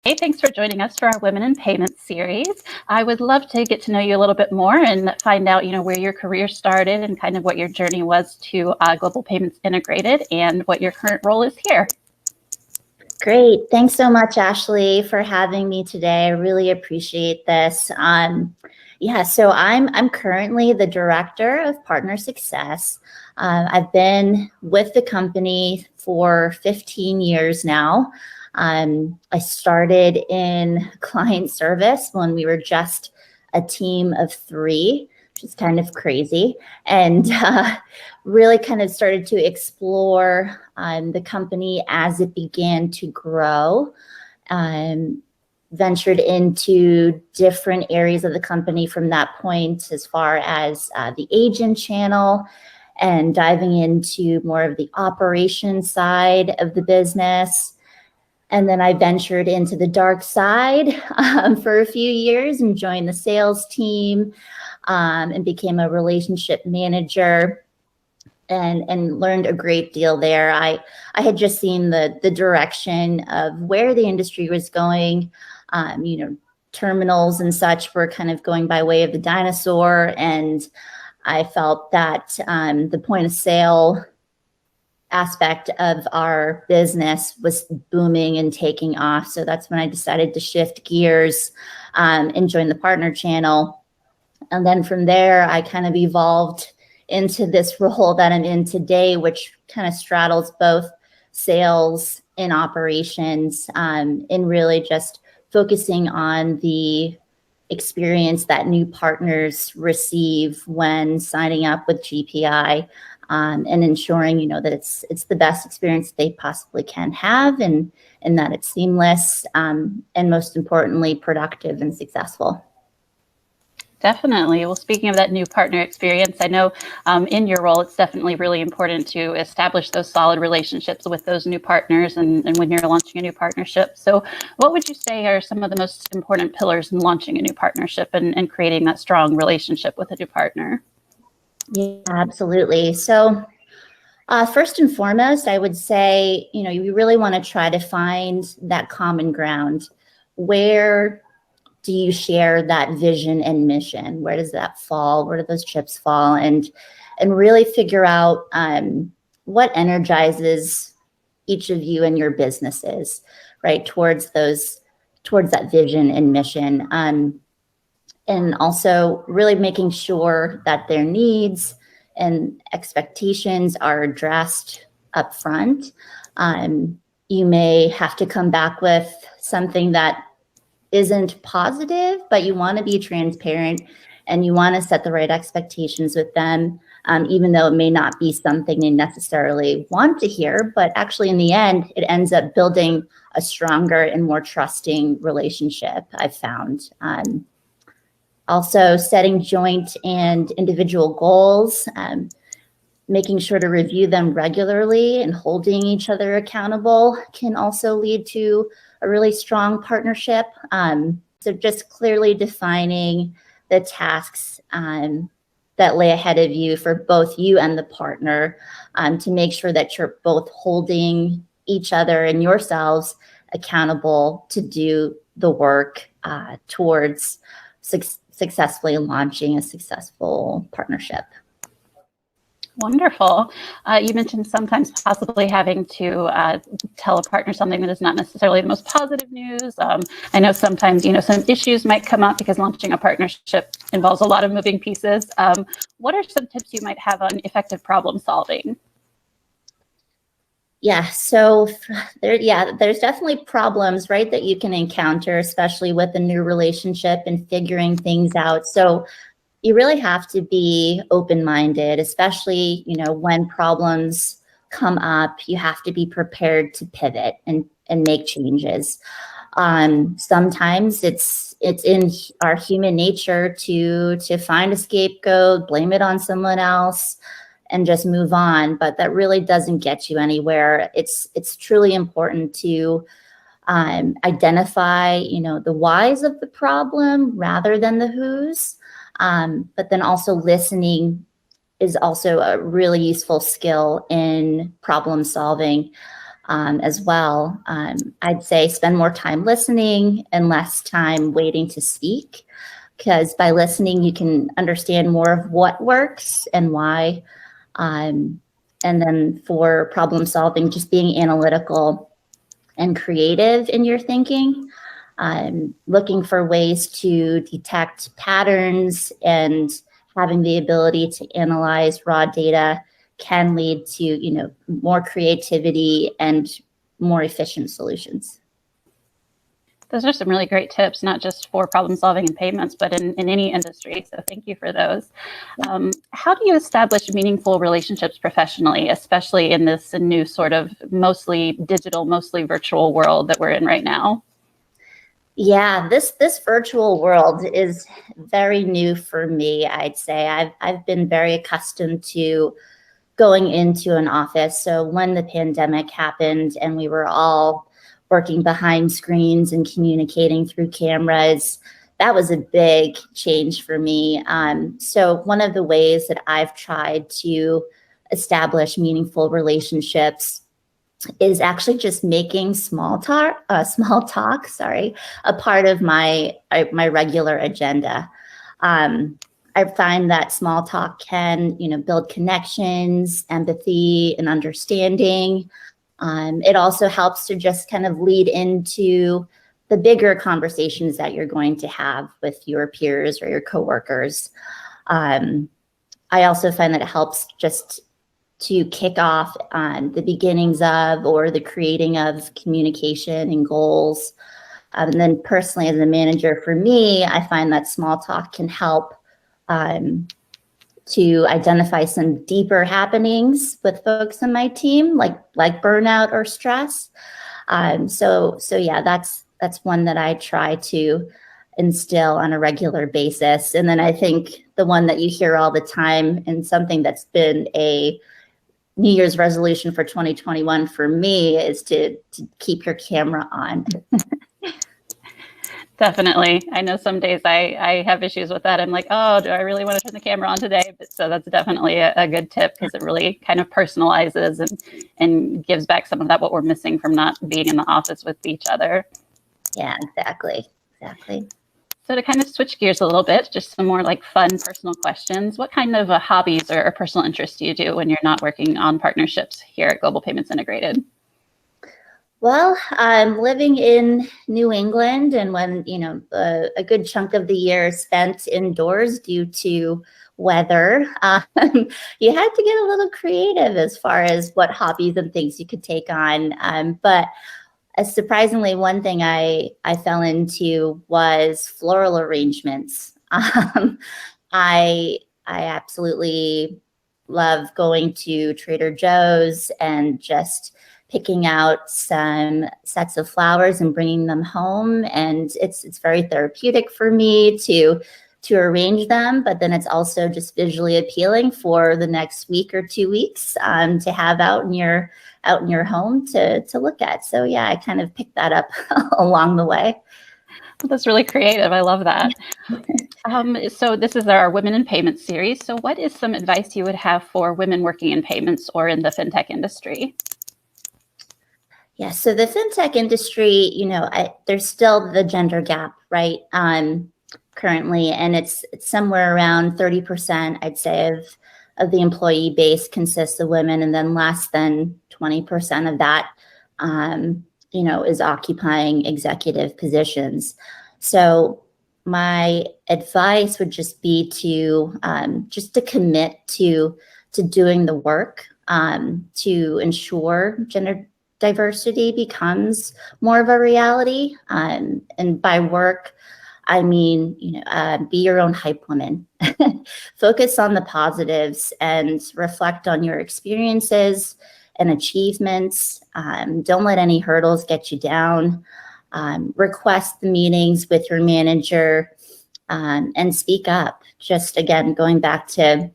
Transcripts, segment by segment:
Hey, thanks for joining us for our Women in Payments series. I would love to get to know you a little bit more and find out, where your career started and kind of what your journey was to Global Payments Integrated and what your current role is here. Great. Thanks so much, Ashley, for having me today. I really appreciate this. So I'm currently the Director of Partner Success. I've been with the company for 15 years now. I started in client service when we were just a team of 3, which is kind of crazy, and really kind of started to explore the company as it began to grow. Ventured into different areas of the company from that point, as far as the agent channel, and diving into more of the operation side of the business. And then I ventured into the dark side for a few years and joined the sales team and became a relationship manager and learned a great deal there. I had just seen the direction of where the industry was going. Terminals and such were kind of going by way of the dinosaur, and I felt that the point of sale aspect of our business was booming and taking off. So that's when I decided to shift gears and join the partner channel. And then from there, I kind of evolved into this role that I'm in today, which kind of straddles both sales and operations, and really just focusing on the experience that new partners receive when signing up with GPI, and ensuring, that it's the best experience they possibly can have, and that it's seamless, and most importantly, productive and successful. Definitely. Well, speaking of that new partner experience, I know in your role, it's definitely really important to establish those solid relationships with those new partners and when you're launching a new partnership. So what would you say are some of the most important pillars in launching a new partnership and creating that strong relationship with a new partner? Yeah, absolutely. So first and foremost, I would say, you really want to try to find that common ground. Where do you share that vision and mission? Where does that fall? Where do those chips fall? And really figure out what energizes each of you and your businesses, right, towards that vision and mission. And also really making sure that their needs and expectations are addressed up front. You may have to come back with something that isn't positive, but you want to be transparent and you want to set the right expectations with them, even though it may not be something they necessarily want to hear. But actually, in the end, it ends up building a stronger and more trusting relationship, I've found. Also, setting joint and individual goals, making sure to review them regularly and holding each other accountable can also lead to a really strong partnership. So just clearly defining the tasks that lay ahead of you for both you and the partner, to make sure that you're both holding each other and yourselves accountable to do the work towards successfully launching a successful partnership. Wonderful. You mentioned sometimes possibly having to tell a partner something that is not necessarily the most positive news. I know sometimes, some issues might come up because launching a partnership involves a lot of moving pieces. What are some tips you might have on effective problem solving? Yeah, so there's definitely problems, right, that you can encounter, especially with a new relationship and figuring things out. So you really have to be open-minded, especially, when problems come up. You have to be prepared to pivot and make changes. Sometimes it's in our human nature to find a scapegoat, blame it on someone else, and just move on. But that really doesn't get you anywhere. It's truly important to identify, the whys of the problem rather than the whos. But then also listening is also a really useful skill in problem solving. as well. I'd say spend more time listening and less time waiting to speak, because by listening, you can understand more of what works and why. And then for problem solving, just being analytical and creative in your thinking, looking for ways to detect patterns, and having the ability to analyze raw data can lead to, more creativity and more efficient solutions. Those are some really great tips, not just for problem solving and payments, but in any industry. So thank you for those. How do you establish meaningful relationships professionally, especially in this new sort of mostly digital, mostly virtual world that we're in right now? Yeah, this virtual world is very new for me, I'd say. I've been very accustomed to going into an office. So when the pandemic happened and we were all working behind screens and communicating through cameras, that was a big change for me. So one of the ways that I've tried to establish meaningful relationships is actually just making small talk, a part of my regular agenda. I find that small talk can, build connections, empathy, and understanding. It also helps to just kind of lead into the bigger conversations that you're going to have with your peers or your coworkers. I also find that it helps just to kick off on the beginnings of or the creating of communication and goals. And then personally, as a manager, for me, I find that small talk can help to identify some deeper happenings with folks on my team, like burnout or stress. So yeah, that's one that I try to instill on a regular basis. And then I think the one that you hear all the time, and something that's been a New Year's resolution for 2021 for me, is to keep your camera on. Definitely. I know some days I have issues with that. I'm like, oh, do I really want to turn the camera on today? But so that's definitely a good tip, because it really kind of personalizes and gives back some of that, what we're missing from not being in the office with each other. Yeah, exactly. So to kind of switch gears a little bit, just some more like fun personal questions. What kind of hobbies or personal interests do you do when you're not working on partnerships here at Global Payments Integrated? Well, I'm living in New England, and when, a good chunk of the year is spent indoors due to weather, you had to get a little creative as far as what hobbies and things you could take on. But surprisingly, one thing I fell into was floral arrangements. I absolutely love going to Trader Joe's and just picking out some sets of flowers and bringing them home. And it's very therapeutic for me to arrange them, but then it's also just visually appealing for the next week or 2 weeks to have out in your home to look at. So yeah, I kind of picked that up along the way. That's really creative. I love that. So this is our Women in Payments series. So what is some advice you would have for women working in payments or in the fintech industry? Yeah, so the fintech industry, there's still the gender gap, right? Currently, and it's somewhere around 30%, I'd say, of the employee base consists of women, and then less than 20% of that, is occupying executive positions. So my advice would just be to commit to doing the work to ensure gender diversity becomes more of a reality. And by work, I mean, be your own hype woman. Focus on the positives and reflect on your experiences and achievements. Don't let any hurdles get you down. Request the meetings with your manager and speak up. Just again, going back to,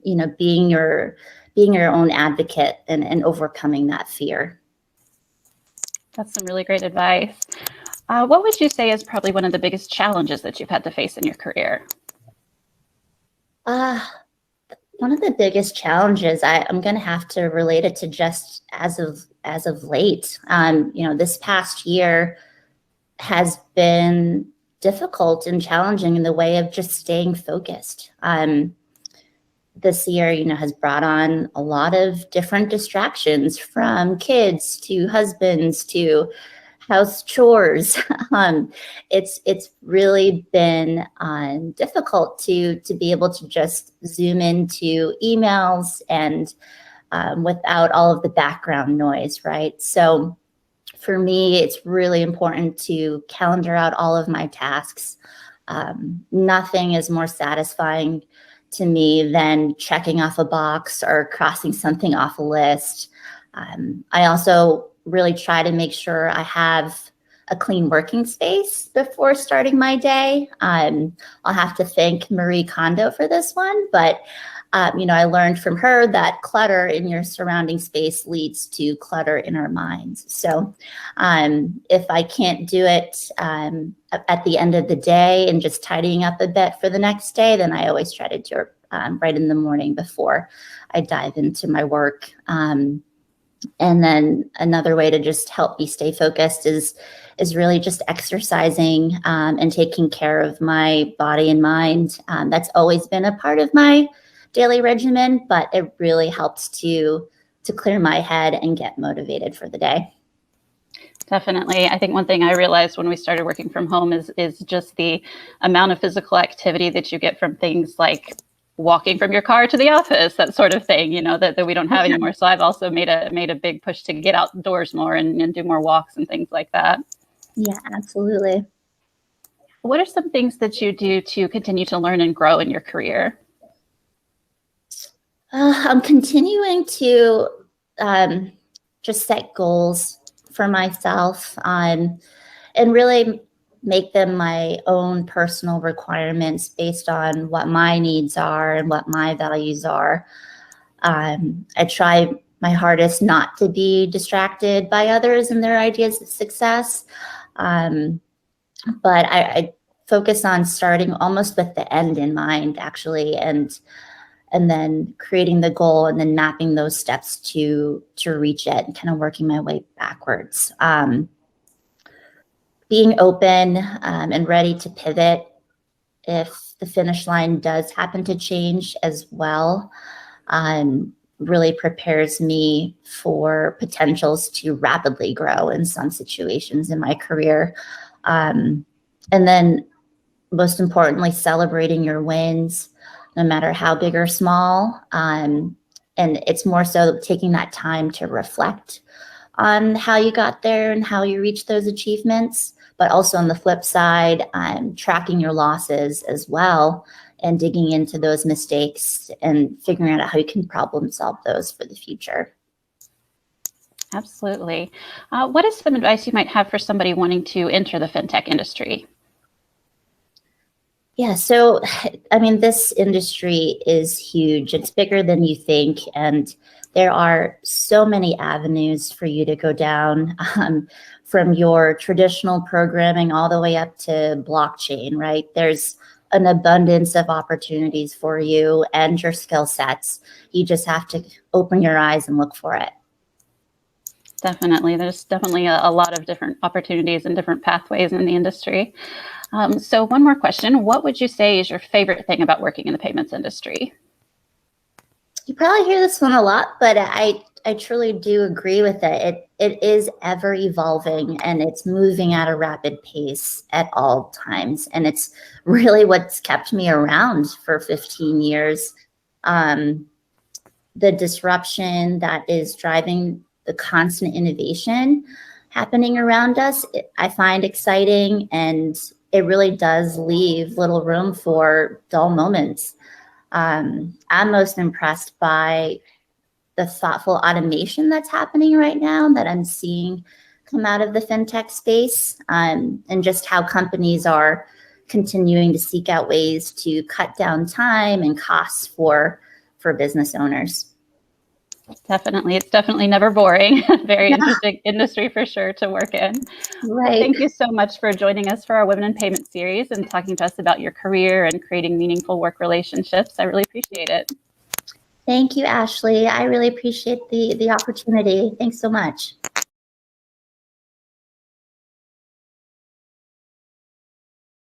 being your own advocate and overcoming that fear. That's some really great advice. What would you say is probably one of the biggest challenges that you've had to face in your career? One of the biggest challenges, I'm going to have to relate it to just as of late. This past year has been difficult and challenging in the way of just staying focused. This year, has brought on a lot of different distractions, from kids to husbands to house chores. It's really been difficult to be able to just zoom into emails and without all of the background noise, right? So for me, it's really important to calendar out all of my tasks. Nothing is more satisfying to me than checking off a box or crossing something off a list. I also really try to make sure I have a clean working space before starting my day. I'll have to thank Marie Kondo for this one, but I learned from her that clutter in your surrounding space leads to clutter in our minds. So if I can't do it at the end of the day and just tidying up a bit for the next day, then I always try to do it right in the morning before I dive into my work. And then another way to just help me stay focused is really just exercising and taking care of my body and mind. That's always been a part of my daily regimen, but it really helps to clear my head and get motivated for the day. Definitely. I think one thing I realized when we started working from home is just the amount of physical activity that you get from things like walking from your car to the office, that sort of thing, that we don't have anymore. So I've also made a big push to get outdoors more and do more walks and things like that. Yeah, absolutely. What are some things that you do to continue to learn and grow in your career? I'm continuing to just set goals for myself and really make them my own personal requirements based on what my needs are and what my values are. I try my hardest not to be distracted by others and their ideas of success. But I focus on starting almost with the end in mind, actually, and then creating the goal and then mapping those steps to reach it and kind of working my way backwards. Being open and ready to pivot if the finish line does happen to change as well, really prepares me for potentials to rapidly grow in some situations in my career. And then most importantly, celebrating your wins, no matter how big or small. And it's more so taking that time to reflect on how you got there and how you reached those achievements, but also on the flip side, tracking your losses as well and digging into those mistakes and figuring out how you can problem solve those for the future. Absolutely. What is some advice you might have for somebody wanting to enter the fintech industry? Yeah, so I mean, this industry is huge. It's bigger than you think, and there are so many avenues for you to go down, from your traditional programming all the way up to blockchain, right? There's an abundance of opportunities for you and your skill sets. You just have to open your eyes and look for it. Definitely. There's definitely a lot of different opportunities and different pathways in the industry. So one more question. What would you say is your favorite thing about working in the payments industry? You probably hear this one a lot, but I truly do agree with it. It is ever evolving and it's moving at a rapid pace at all times. And it's really what's kept me around for 15 years. The disruption that is driving the constant innovation happening around us, I find exciting, and it really does leave little room for dull moments. I'm most impressed by the thoughtful automation that's happening right now that I'm seeing come out of the fintech space, and just how companies are continuing to seek out ways to cut down time and costs for business owners. Definitely. It's definitely never boring. Very interesting industry for sure to work in. Right. Well, thank you so much for joining us for our Women in Payment series and talking to us about your career and creating meaningful work relationships. I really appreciate it. Thank you, Ashley. I really appreciate the opportunity. Thanks so much.